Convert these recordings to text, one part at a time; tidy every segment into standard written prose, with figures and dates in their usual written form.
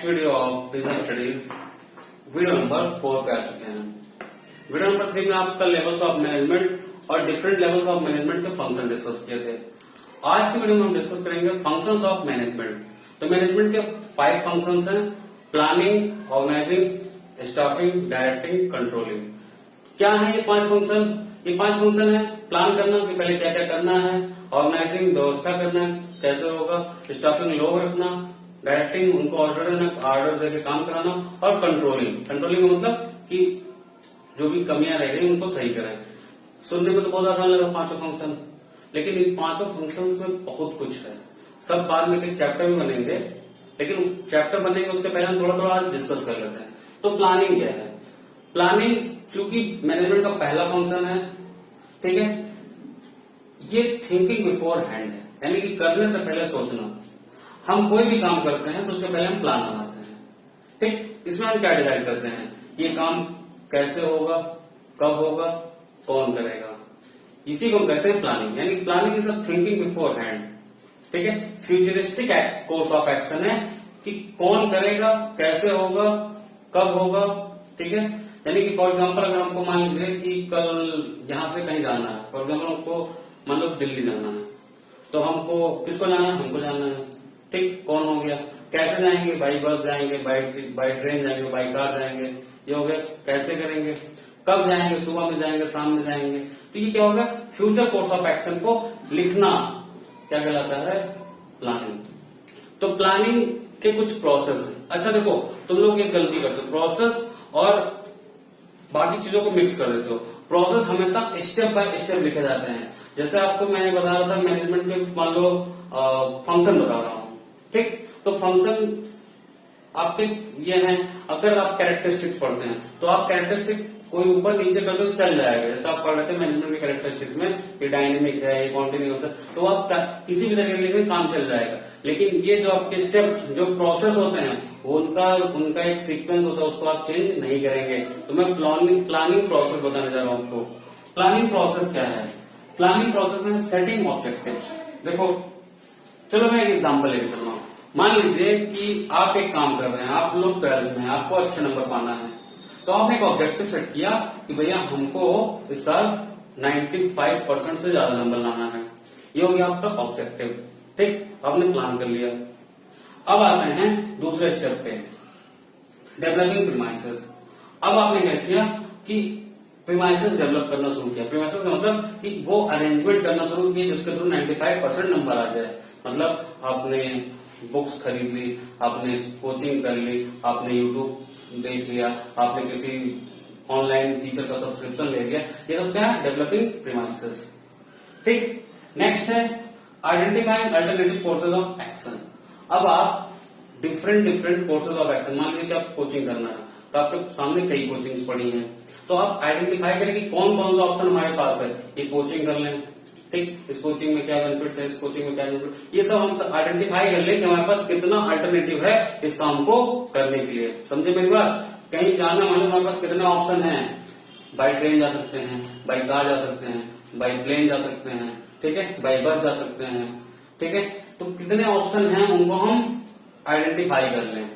Next video of business studies video number 4 पे आ चुके हैं। वीडियो नंबर 3 में आपका लेवल्स ऑफ मैनेजमेंट और डिफरेंट लेवल्स ऑफ मैनेजमेंट के फंक्शन डिस्कस किए थे। आज की वीडियो में हम डिस्कस करेंगे फंक्शंस ऑफ मैनेजमेंट। तो मैनेजमेंट के 5 फंक्शंस हैं: planning, organising, staffing, directing, controlling. क्या है ये 5 फंक्शन? ये 5 फंक्शन है प्लान करना कि पहले क्या क्या करना है, ऑर्गेनाइजिंग व्यवस्था करना कैसे होगा, स्टाफिंग लोग रखना, डायरेक्टिंग उनको ऑर्डर देके काम कराना, और कंट्रोलिंग मतलब कि जो भी कमियां रह गई उनको सही करें। सुनने में तो बहुत आसान लगा 5 फंक्शन, लेकिन इन 5 फंक्शंस में बहुत कुछ है। सब बाद में कई चैप्टर भी बनेंगे, लेकिन चैप्टर बनेंगे उसके पहले हम थोड़ा थोड़ा आज डिस्कस कर लेते हैं। तो प्लानिंग क्या है? प्लानिंग चूंकि मैनेजमेंट का पहला फंक्शन है, ठीक है, ये थिंकिंग बिफोर हैंड है, यानी कि करने से पहले सोचना। हम कोई भी काम करते हैं तो उसके पहले हम प्लान बनाते हैं, ठीक। इसमें हम क्या डिसाइड करते हैं, ये काम कैसे होगा, कब होगा, कौन करेगा, इसी को कहते हैं प्लानिंग। यानी planning is a thinking before hand, ठीक है। फ्यूचरिस्टिक कोर्स ऑफ एक्शन है कि कौन करेगा, कैसे होगा, कब होगा, ठीक है। यानी कि फॉर एग्जाम्पल अगर हमको मान लीजिए कि कल यहां से कहीं जाना है, फॉर एग्जाम्पल हमको मान लो दिल्ली जाना है, तो हमको किसको जाना है? हमको जाना है, ठीक। कौन हो गया? कैसे जाएंगे? बाई बस जाएंगे, बाई ट्रेन जाएंगे, बाई कार जाएंगे, ये हो गया। कैसे करेंगे? कब जाएंगे? सुबह में जाएंगे, शाम में जाएंगे। तो ये क्या होगा? फ्यूचर कोर्स ऑफ एक्शन को लिखना क्या कहलाता है? प्लानिंग। तो प्लानिंग के कुछ प्रोसेस है। अच्छा देखो, तुम लोग एक गलती करते हो, प्रोसेस और बाकी चीजों को मिक्स कर देते हो। प्रोसेस हमेशा स्टेप बाय स्टेप लिखे जाते हैं। जैसे आपको मैंने बता रहा था मैनेजमेंट के मान लो फंक्शन बता रहा हूं, ठीक। तो फंक्शन आपके ये हैं। अगर आप कैरेक्टरिस्टिक्स पढ़ते हैं तो आप कैरेक्टरिस्टिक कोई ऊपर नीचे कर दो तो चल जाएगा। जैसे आप पढ़ रहे थे मैनेजमेंट के कैरेक्टरिस्टिक्स में, ये डायनेमिक है, ये कॉन्टिन्यूस है, तो आप किसी भी तरीके से काम चल जाएगा। लेकिन ये जो आपके स्टेप्स, जो प्रोसेस होते हैं, उनका एक सीक्वेंस होता है, उसको आप चेंज नहीं करेंगे। तो मैं प्लानिंग प्रोसेस बताने जा रहा हूं आपको। प्लानिंग प्रोसेस क्या है? प्लानिंग प्रोसेस में सेटिंग ऑब्जेक्टिव्स। देखो, चलो मैं एक एग्जांपल लेके चल रहा हूं। मान लीजिए कि आप एक काम कर रहे हैं, आप लोग 12th में, आपको अच्छे नंबर पाना है, तो आपने एक ऑब्जेक्टिव सेट किया कि भैया हमको इस साल 95% से ज्यादा नंबर लाना है। ये हो गया आपका ऑब्जेक्टिव, ठीक। आपने प्लान कर लिया। अब आते हैं दूसरे स्टेप पे, डेवलपिंग प्रीमाइसेस। अब आपने क्या किया कि प्रीमाइसेस डेवलप करना शुरू किया। प्रीमाइसेस का मतलब कि वो अरेंजमेंट करना शुरू किया जिसके थ्रू 95% नंबर आ जाए। मतलब आपने बुक्स खरीद ली, आपने कोचिंग कर ली, आपने यूट्यूब देख लिया, आपने किसी ऑनलाइन टीचर का सब्सक्रिप्शन ले लिया। ये सब क्या है? डेवलपिंग प्रीमाइसेस, ठीक। नेक्स्ट है identifying alternative courses of action. अब आप डिफरेंट कोर्सेज ऑफ एक्शन, मान लीजिए कि आप कोचिंग करना है तो आपके सामने कई कोचिंग्स पड़ी हैं, तो आप आइडेंटिफाई करें कि कौन कौन सा ऑप्शन हमारे पास है। ये कोचिंग कर लें, ठीक, इस कोचिंग में क्या बेनिफिट्स है, इस कोचिंग में क्या बेनिफिट, ये सब हम आइडेंटिफाई कर लें कि हमारे पास कितना अल्टरनेटिव है इस काम को करने के लिए। समझे मेरी बात? कहीं जाना मान लो हमारे पास कितने ऑप्शन है, बाई ट्रेन जा सकते हैं, बाई कार जा सकते हैं, बाई प्लेन जा सकते हैं, ठीक है, बाई बस जा सकते हैं, ठीक है। तो कितने ऑप्शन हैं उनको हम आइडेंटिफाई कर लें,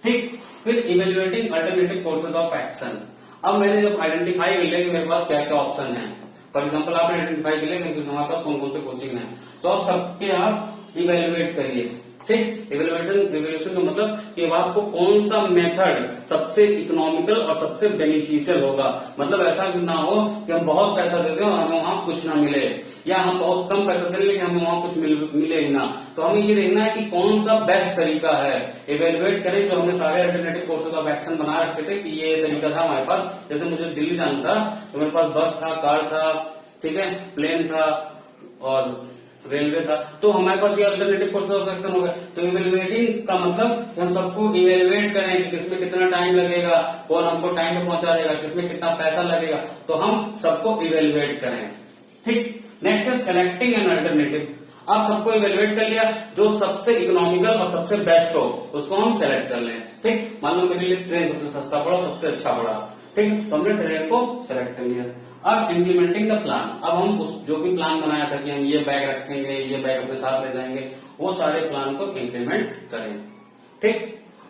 ठीक। फिर evaluating alternative courses of action. अब मैंने जब आइडेंटिफाई कर लिया कि मेरे पास क्या क्या ऑप्शन है, फॉर एग्जाम्पल आपने आइडेंटिफाई कर लिया कि हमारे पास कौन कौन से कोचिंग है, तो आप सबके आप इवेल्युएट करिए, ठीक। इवेल्युएशन का मतलब कि अब आपको कौन सा मेथड सबसे इकोनॉमिकल और सबसे बेनिफिशियल होगा। मतलब ऐसा ना हो कि हम बहुत पैसा देते हो हमें वहां कुछ ना मिले, या हम बहुत कम पैसा दे लेकिन हमें वहां कुछ मिले ही ना। तो हमें ये देखना है कि कौन सा बेस्ट तरीका है। इवेल्युएट करें। जो हमने सारे अल्टरनेटिव कोर्सेज ऑफ एक्शन बना रखे थे कि ये तरीका था हमारे पास। जैसे मुझे दिल्ली जाना था तो मेरे पास बस था, कार था, ठीक है, प्लेन था और रेलवे था, तो हमारे पास ये अल्टरनेटिव कोर्स ऑफ एक्शन हो गए। तो इवेल्युएटिंग का मतलब कि हम सबको इवेल्युएट करें कि किसमें कितना टाइम लगेगा, कौन हमको टाइम पे पहुंचा देगा, किसमें कितना पैसा लगेगा, तो हम सबको इवेल्युएट करें, ठीक। नेक्स्ट है सेलेक्टिंग एन अल्टरनेटिव। आप सबको इवेल्युएट कर लिया, जो सबसे इकोनॉमिकल और सबसे बेस्ट हो उसको हम सेलेक्ट कर लें, ठीक। मान लो मेरे लिए ट्रेन सबसे सस्ता पड़ा, सबसे अच्छा पड़ा, ठीक, तो हमने ट्रेन को सेलेक्ट कर लिया। अब इम्प्लीमेंटिंग द प्लान। अब हम उस जो भी प्लान बनाया था कि हम ये बैग रखेंगे, ये बैग अपने साथ ले जाएंगे, वो सारे प्लान को इम्प्लीमेंट करें, ठीक।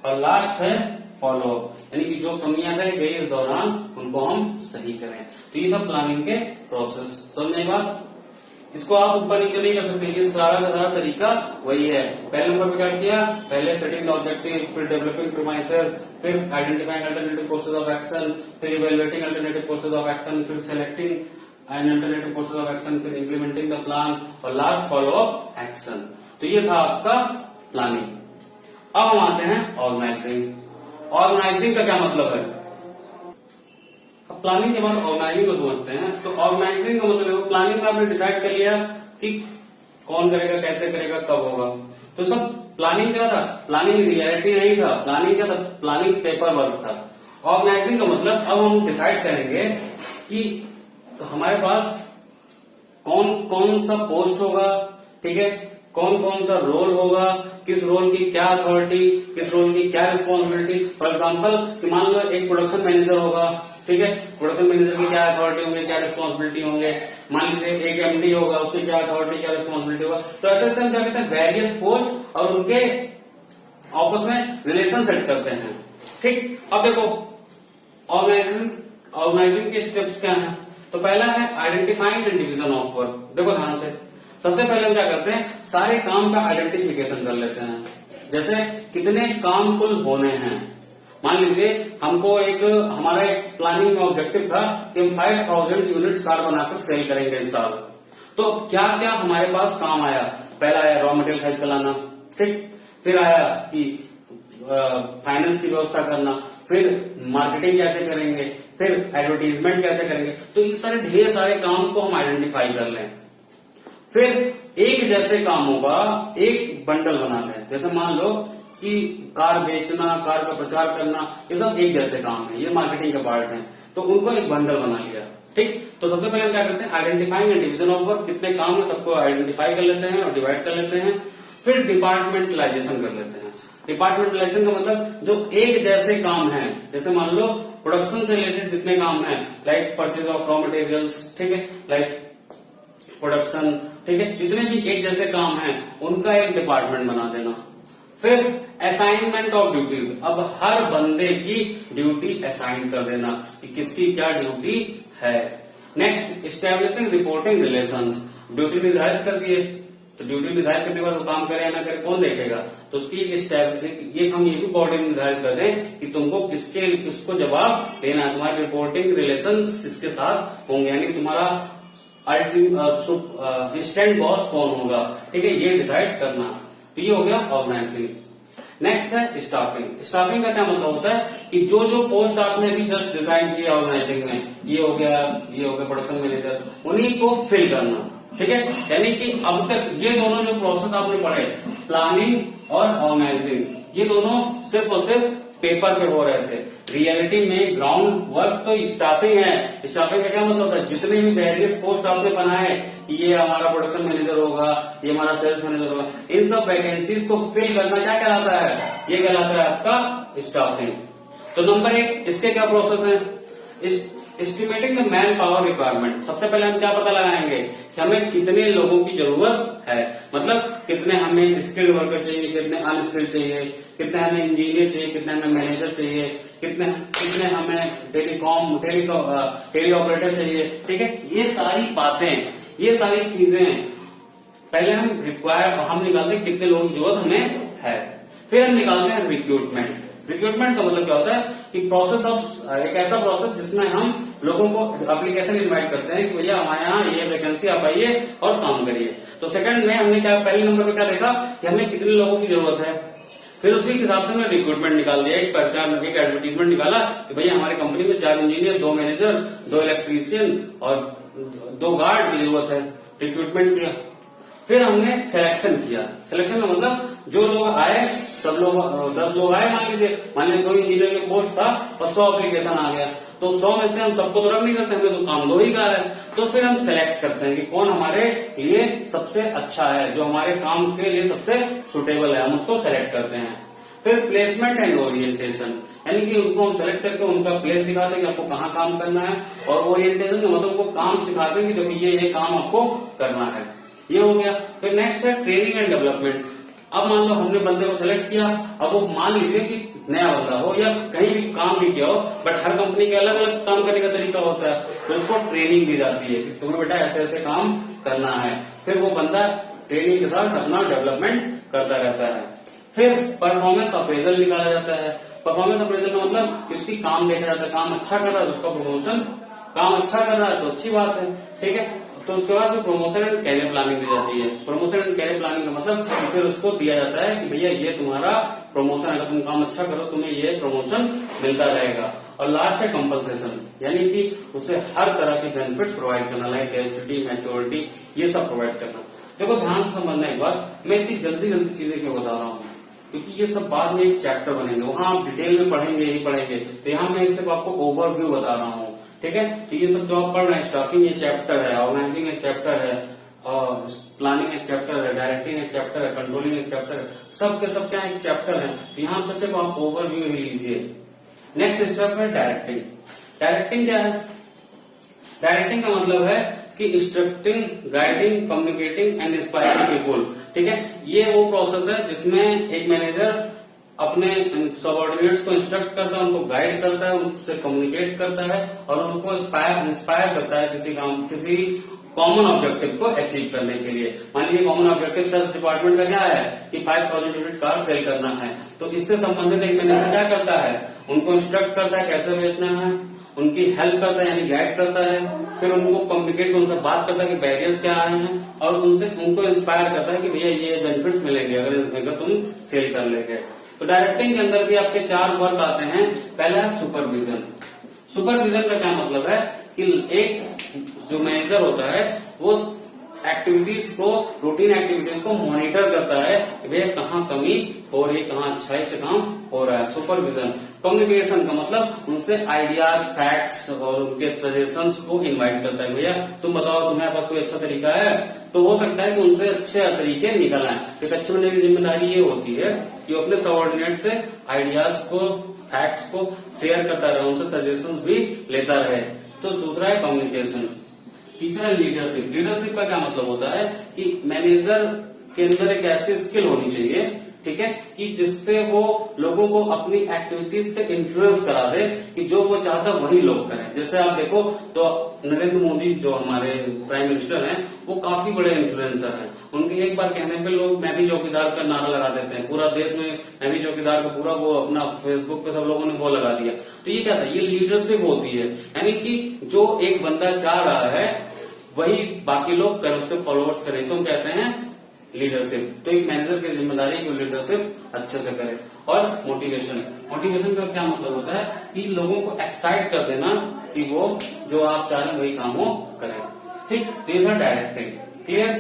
और लास्ट है फॉलो अप, यानी कि जो कमियां रह गई इस दौरान उनको हम सही करें। तो ये था प्लानिंग के प्रोसेस। समझे बात? इसको आप ऊपर नीचे नहीं कर सकते, ये सारा का सारा तरीका वही है। पहले नंबर पे क्या किया, पहले सेटिंग द ऑब्जेक्टिव, फिर डेवलपिंग प्रीमाइसेस, फिर identifying alternative courses of action, फिर evaluating alternative courses of action, फिर selecting an alternative courses of action, फिर इम्प्लीमेंटिंग द प्लान और लास्ट फॉलो अप एक्शन। तो ये था आपका प्लानिंग। अब हम आते हैं ऑर्गेनाइजिंग। ऑर्गेनाइजिंग का क्या मतलब है? अब प्लानिंग के बाद ऑर्गेनाइजिंग को समझते हैं। तो ऑर्गेनाइजिंग का मतलब है, प्लानिंग में आपने डिसाइड कर लिया कि कौन करेगा, कैसे करेगा, कब होगा। तो सब प्लानिंग क्या था? प्लानिंग रियलिटी नहीं था, प्लानिंग क्या था? प्लानिंग पेपर वर्क था। ऑर्गेनाइजिंग का मतलब अब हम डिसाइड करेंगे कि हमारे पास कौन कौन सा पोस्ट होगा, ठीक है, कौन कौन सा रोल होगा, किस रोल की क्या अथॉरिटी, किस रोल की क्या रिस्पॉन्सिबिलिटी। फॉर एग्जाम्पल कि मान लो एक प्रोडक्शन मैनेजर होगा, ठीक है, प्रोडक्शन मैनेजर की क्या अथॉरिटी होंगे, क्या रिस्पॉन्सिबिलिटी होंगे। मान लीजिए एक एमडी होगा, उसकी क्या अथॉरिटी, क्या रिस्पॉन्सिबिलिटी होगा। तो ऐसे ऐसे हम क्या कहते हैं, वेरियस पोस्ट और उनके आपस में रिलेशन सेट करते हैं। ठीक, अब देखो ऑर्गेनाइजिंग के स्टेप्स क्या हैं। तो पहला है identifying and division of work. देखो ध्यान से, सबसे पहले हम क्या करते हैं, सारे काम का आइडेंटिफिकेशन कर लेते हैं। जैसे कितने काम कुल होने हैं। मान लीजिए हमको हमारा एक प्लानिंग में ऑब्जेक्टिव था कि हम 5000 यूनिट्स कार बनाकर सेल करेंगे इस साल। तो क्या क्या हमारे पास काम आया? पहला आया रॉ मटेरियल खरीद कर लाना, ठीक, फिर आया कि फाइनेंस की व्यवस्था करना, फिर मार्केटिंग कैसे करेंगे, फिर एडवर्टीजमेंट कैसे करेंगे। तो ये सारे ढेर सारे काम को हम आइडेंटिफाई कर लें। फिर एक जैसे कामों का एक बंडल बना लें। जैसे मान लो कि कार बेचना, कार का प्रचार करना, ये सब एक जैसे काम है, ये मार्केटिंग का पार्ट है। तो उनको एक बंडल बना लिया। ठीक, तो सबसे पहले हम क्या करते हैं, identifying and division of work. कितने काम है सबको आइडेंटिफाई कर लेते हैं और डिवाइड कर लेते हैं। फिर डिपार्टमेंटलाइजेशन कर लेते हैं। डिपार्टमेंटलाइजेशन का मतलब जो एक जैसे काम है, जैसे मान लो प्रोडक्शन से रिलेटेड जितने काम है, like purchase of raw materials, ठीक है, लाइक प्रोडक्शन, ठीक है, जितने भी एक जैसे काम है उनका एक डिपार्टमेंट बना देना। फिर असाइनमेंट ऑफ ड्यूटीज, अब हर बंदे की ड्यूटी असाइन कर देना कि किसकी क्या ड्यूटी है। Next, establishing reporting relations, duty निर्धारित कर दिए, तो ड्यूटी निर्धारित करने के बाद वो काम करे या ना करे कौन देखेगा, तो उसकी ये हम ये भी बॉडी निर्धारित कर दें कि तुमको किसको जवाब देना है, तुम्हारे रिपोर्टिंग रिलेशंस किसके साथ होंगे, यानी तुम्हारा असिस्टेंट बॉस कौन होगा, ठीक है, ये डिसाइड करना। तो ये हो गया ऑर्गेनाइजिंग। नेक्स्ट है स्टाफिंग। स्टाफिंग का क्या मतलब होता है कि जो जो पोस्ट आपने अभी जस्ट डिसाइड किया ऑर्गेनाइजिंग में, ये हो गया प्रोडक्शन मैनेजर, उन्हीं को फिल करना। ठीक है, यानी कि अब तक ये दोनों जो प्रोसेस आपने पढ़े, प्लानिंग और ऑर्गेनाइजिंग, ये दोनों सिर्फ और सिर्फ पेपर पे हो रहे थे। रियलिटी में ग्राउंड वर्क तो स्टाफिंग है। स्टाफिंग का क्या मतलब है, जितने भी वेरियस पोस्ट आपने बनाए, ये हमारा प्रोडक्शन मैनेजर होगा, ये हमारा सेल्स मैनेजर होगा, इन सब वैकेंसीज को फिल करना क्या कहलाता है, ये कहलाता है आपका स्टाफिंग। तो नंबर 1, इसके क्या प्रोसेस है, estimating the man power requirement. सबसे पहले हम क्या पता लगाएंगे कि हमें कितने लोगों की जरूरत है, मतलब कितने हमें स्किल्ड वर्कर चाहिए, कितने अनस्किल्ड चाहिए, कितने हमें इंजीनियर चाहिए, कितने हमें मैनेजर चाहिए, कितने हमें टेली ऑपरेटर चाहिए। ठीक है, ये सारी बातें, ये सारी चीजें पहले हम निकालते हैं कितने लोगों की जरूरत हमें है। फिर हम निकालते हैं रिक्रूटमेंट। रिक्रूटमेंट का मतलब क्या होता है कि एक ऐसा प्रोसेस जिसमें हम लोगों को एप्लीकेशन इनवाइट करते हैं कि भैया हमारे यहाँ ये वैकेंसी, आप आइए और काम करिए। तो सेकंड में हमने क्या, पहले नंबर पे क्या देखा कि हमें कितने लोगों की जरूरत है, फिर उसी के हिसाब से हमने रिक्रूटमेंट निकाल दिया, एक एडवर्टीजमेंट निकाला कि भैया हमारी कंपनी में 4 इंजीनियर, 2 मैनेजर, 2 इलेक्ट्रीशियन और 2 गार्ड की जरूरत है। रिक्रूटमेंट किया, फिर हमने सिलेक्शन किया। सिलेक्शन का मतलब जो लोग आए, सब लोग 10 लोग आए, मान लीजिए कोई इंजीनियर का पोस्ट था और 100 एप्लीकेशन आ गया, तो 100 में से हम सबको तो रख नहीं सकते, हमें तो काम 2 ही का है। तो फिर हम सेलेक्ट करते हैं कि कौन हमारे लिए सबसे अच्छा है, जो हमारे काम के लिए सबसे सुटेबल है, हम उसको सेलेक्ट करते हैं। फिर प्लेसमेंट एंड ओरिएंटेशन, यानी कि उनको हम सेलेक्ट करके उनका प्लेस दिखाते हैं कि आपको कहाँ काम करना है, और ओरिएंटेशन का मतलब उनको काम सिखाते हैं कि देखो ये काम आपको करना है। ये हो गया। फिर नेक्स्ट है ट्रेनिंग एंड डेवलपमेंट। अब मान लो हमने बंदे को सेलेक्ट किया, अब वो मान लीजिए कि नया बंदा हो या कहीं भी काम भी किया हो, बट हर कंपनी के अलग अलग काम करने का तरीका होता है, तो उसको ट्रेनिंग दी जाती है कि तुम्हें बेटा ऐसे ऐसे काम करना है। फिर वो बंदा ट्रेनिंग के साथ अपना डेवलपमेंट करता रहता है। फिर परफॉर्मेंस अप्रेजल निकाला जाता है। परफॉर्मेंस अप्रेजल का मतलब इसकी काम देखा जाता है, काम अच्छा कर रहा है तो उसका प्रमोशन, काम अच्छा कर रहा है तो अच्छी बात है, ठीक है। तो उसके बाद प्रमोशन एंड कैरियर प्लानिंग दी जाती है। प्रमोशन एंड कैरियर प्लानिंग का मतलब फिर उसको दिया जाता है कि भैया ये तुम्हारा प्रमोशन, अगर तुम काम अच्छा करो तुम्हें ये प्रमोशन मिलता रहेगा। और लास्ट है कंपनसेशन, यानी कि उसे हर तरह के बेनिफिट्स प्रोवाइड करना, लाइक एलिजिबिलिटी, मैच्योरिटी, ये सब प्रोवाइड करना। देखो ध्यान से समझना एक बात, मैं इतनी जल्दी जल्दी चीजें क्यों बता रहा हूँ, क्योंकि ये सब बाद में एक चैप्टर बनेंगे, वहां आप डिटेल में पढ़ेंगे ही पढ़ेंगे। तो यहाँ मैं सिर्फ आपको ओवरव्यू बता रहा हूँ, ठीक है। तो ये सब जो आप पढ़ रहे हैं, स्टाफिंग एक चैप्टर है, ऑर्गेनाइजिंग एक चैप्टर है, प्लानिंग एक चैप्टर है, डायरेक्टिंग एक चैप्टर है, कंट्रोलिंग एक चैप्टर है, सब के सब क्या एक चैप्टर है। तो यहाँ पर सिर्फ आप ओवरव्यू ही लीजिए। नेक्स्ट स्टेप है डायरेक्टिंग। डायरेक्टिंग क्या है? डायरेक्टिंग का मतलब है कि instructing, guiding, communicating and inspiring people, ठीक है। ये वो प्रोसेस है जिसमें एक मैनेजर अपने सबऑर्डिनेट्स को इंस्ट्रक्ट करता है, उनको गाइड करता है, उनसे कम्युनिकेट करता है और उनको इंस्पायर करता है किसी कॉमन ऑब्जेक्टिव को अचीव करने के लिए। मान लीजिए कॉमन ऑब्जेक्टिव सेल्स डिपार्टमेंट का क्या है कि 5000 यूनिट कार सेल करना है, तो इससे संबंधित एक मैनेजर क्या करता है, उनको इंस्ट्रक्ट करता है कैसे बेचना है, उनकी हेल्प करता है यानी गाइड करता है, फिर उनको कम्युनिकेट, उनसे बात करता है कि बैरियर्स क्या आ रहे हैं और उनको इंस्पायर करता है कि भैया ये बेनिफिट्स मिलेंगे अगर तुम सेल कर लेंगे। तो डायरेक्टिंग के अंदर भी आपके 4 वर्क आते हैं। पहला है सुपरविजन। सुपरविजन का क्या मतलब है कि एक जो मैनेजर होता है वो एक्टिविटीज को, रूटीन एक्टिविटीज को मॉनिटर करता है कि भैया कहाँ कमी हो रही है, कहाँ अच्छाई से काम हो रहा है। सुपरविजन। कम्युनिकेशन का मतलब उनसे आइडियाज, फैक्ट्स और उनके सजेशंस को इनवाइट करता है, भैया तुम बताओ तुम्हारे पास कोई अच्छा तरीका है, तो हो सकता है कि उनसे अच्छे तरीके निकल आए। एक अच्छे बंदे की जिम्मेदारी ये होती है कि अपने सबऑर्डिनेट से आइडियाज को, फैक्ट्स को शेयर करता रहे, उनसे सजेशंस भी लेता रहे। तो दूसरा है कम्युनिकेशन। तीसरा है लीडरशिप। लीडरशिप का क्या मतलब होता है कि मैनेजर के अंदर एक ऐसी स्किल होनी चाहिए, ठीक है, कि जिससे वो लोगों को अपनी एक्टिविटीज से इन्फ्लुएंस करा दे कि जो वो चाहता वही लोग करें। जैसे आप देखो तो नरेंद्र मोदी जो हमारे प्राइम मिनिस्टर हैं वो काफी बड़े इन्फ्लुएंसर हैं। उनके एक बार कहने पे लोग मैं भी चौकीदार का नारा लगा देते हैं, पूरा देश में मैं भी चौकीदार का पूरा वो अपना फेसबुक पे सब लोगों ने वो लगा दिया। तो ये क्या था, ये लीडरशिप होती है, यानी कि जो एक बंदा चाह रहा है वही बाकी लोग करें, उसके फॉलोअर्स करें, तो हम कहते हैं लीडरशिप। तो एक मैनेजर की जिम्मेदारी है कि लीडरशिप अच्छे से करे। और मोटिवेशन। मोटिवेशन का क्या मतलब होता है कि लोगों को एक्साइट कर देना कि वो जो आप चाह रहे हैं वही काम वो करें, ठीक। तो ये था डायरेक्टिंग, क्लियर।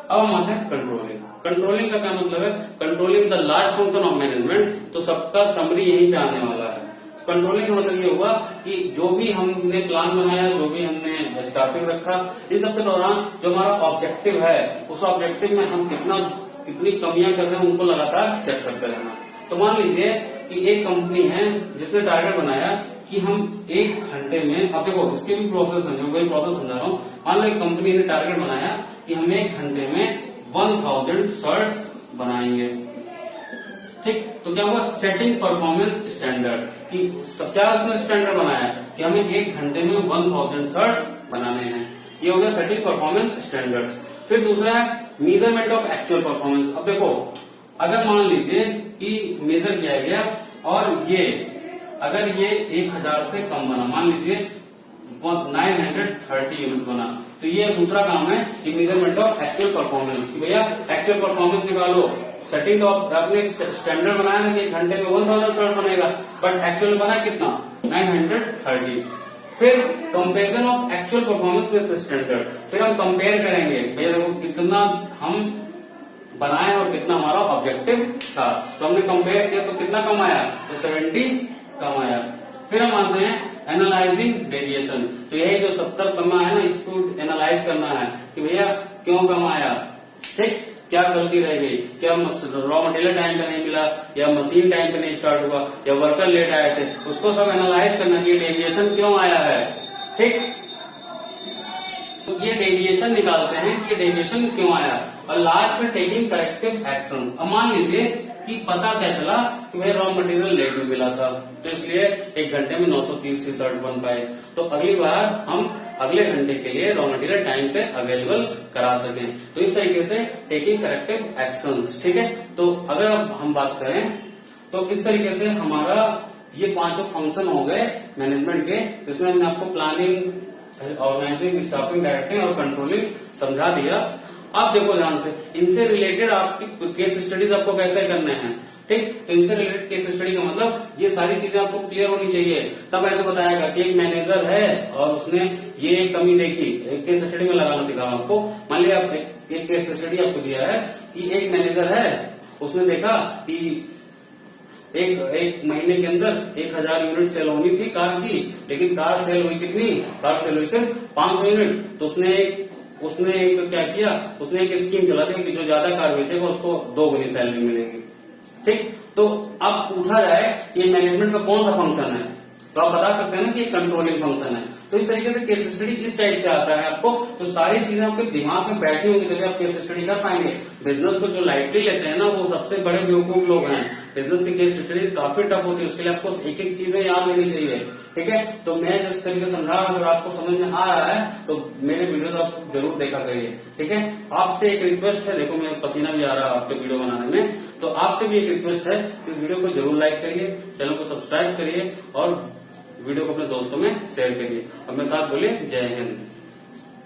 अब हम आते हैं कंट्रोलिंग। कंट्रोलिंग का क्या मतलब है, controlling the large function of management. तो सबका समरी यहीं पे आने वाला है। कंट्रोलिंग का मतलब ये हुआ कि जो भी हमने प्लान बनाया, जो भी हमने स्टाफिंग रखा, इस सब के दौरान जो हमारा ऑब्जेक्टिव है उस ऑब्जेक्टिव में हम कितनी कमियां कर रहे हैं उनको लगातार चेक करते रहना। तो मान लीजिए कि एक कंपनी है जिसने टारगेट बनाया कि हम 1 घंटे में, अब देखो इसके भी प्रोसेस है, मैं वही प्रोसेस समझा रहा हूँ। मान लो एक कंपनी ने टारगेट बनाया कि हम 1 घंटे में 1000 शर्ट्स बनाएंगे, ठीक। तो क्या हुआ, सेटिंग परफॉर्मेंस स्टैंडर्ड, कि क्या उसने स्टैंडर्ड बनाया कि हमें 1 घंटे में 1000 शर्ट्स बनाने हैं। ये हो गया सेटिंग परफॉर्मेंस स्टैंडर्ड्स। फिर दूसरा है मेजरमेंट ऑफ एक्चुअल परफॉर्मेंस। अब देखो अगर मान लीजिए कि मेजर किया गया और ये अगर ये 1000 से कम बना, मान लीजिए 930 यूनिट बना, तो ये दूसरा काम है कि मेजरमेंट ऑफ एक्चुअल परफॉर्मेंस, कि भैया एक्चुअल परफॉर्मेंस निकालो। सेटिंग ऑफ आपने स्टैंडर्ड बनाया ना कि 1 घंटे में 1000 शर्ट बनेगा, बट एक्चुअल बना कितना, 930। फिर comparison of actual performance with standard. फिर हम कंपेयर करेंगे भैया देखो कितना हम बनाए और कितना हमारा ऑब्जेक्टिव था। तो हमने कंपेयर किया तो कितना कम आया, तो 70 कम आया। फिर हम आते हैं एनालाइजिंग डेविएशन। तो यही जो 70 कम आया ना, इसको एनालाइज करना है कि भैया क्यों कम आया, ठीक, क्या गलती रह गई, क्या रॉ मटेरियल टाइम पे नहीं मिला, या मशीन टाइम पे नहीं स्टार्ट हुआ, या वर्कर लेट आए थे, उसको सब एनालाइज करना कि डेविएशन क्यों आया है, ठीक। तो ये डेविएशन निकालते हैं कि डेविएशन क्यों आया। और लास्ट में टेकिंग करेक्टिव एक्शन। अब मान लीजिए कि पता क्या चला कि भाई रॉ मटेरियल लेट में मिला था, तो इसलिए 1 घंटे में 930 टी शर्ट बन पाए। तो अगली बार हम अगले घंटे के लिए रॉ मटेरियल टाइम पे अवेलेबल करा सकें। तो इस तरीके से टेकिंग करेक्टिव एक्शंस, ठीक है। तो अगर अब हम बात करें तो इस तरीके से हमारा ये 5 फंक्शन हो गए मैनेजमेंट के, जिसमें हमने आपको प्लानिंग, ऑर्गेनाइजिंग, स्टाफिंग, डायरेक्टिंग और कंट्रोलिंग समझा दिया। अब देखो ध्यान से, इनसे रिलेटेड आपकी केस स्टडीज आपको कैसे करने हैं, ठीक। तो इनसे रिलेटेड केस स्टडी का मतलब ये सारी चीजें आपको क्लियर होनी चाहिए। तब ऐसे बताएगा कि एक मैनेजर है और उसने ये कमी देखी, एक केस स्टडी में लगाना सिखा आपको। मान लिया आप एक केस स्टडी आपको दिया है कि एक मैनेजर है, उसने देखा कि एक महीने के अंदर 1000 यूनिट सेल होनी थी कार की, लेकिन कार सेल हुई कितनी, कार सेल हुई सिर्फ 500 यूनिट। तो उसने एक क्या किया, उसने एक स्कीम चला दी कि जो ज्यादा कार बेचेगा उसको 2 गुनी सैलरी मिलेगी, ठीक। तो अब पूछा जाए कि मैनेजमेंट का कौन सा फंक्शन है, तो आप बता सकते हैं ना कि कंट्रोलिंग फंक्शन है। तो इस तरीके से केस स्टडी इस टाइप से आता है आपको। तो सारी चीजें आपके दिमाग में बैठी होंगी तभी आप केस स्टडी कर पाएंगे। बिजनेस को जो लाइटली लेते हैं ना, वो सबसे बड़े बेवकूफ लोग हैं। बिजनेस की केस स्टडी काफी टफ होती है, उसके लिए आपको एक एक चीजें याद रहनी चाहिए, ठीक है। तो मैं जिस तरीके से समझा रहा हूं, अगर आपको समझ में आ रहा है तो मेरे वीडियो तो आप जरूर देखा करिए, ठीक है। आपसे एक रिक्वेस्ट है, देखो मेरा पसीना भी आ रहा है आपके वीडियो बनाने में, तो आपसे भी एक रिक्वेस्ट है, इस वीडियो को जरूर लाइक करिए, चैनल को सब्सक्राइब करिए और वीडियो को अपने दोस्तों में शेयर करिए। और मेरे साथ बोलिए जय हिंद।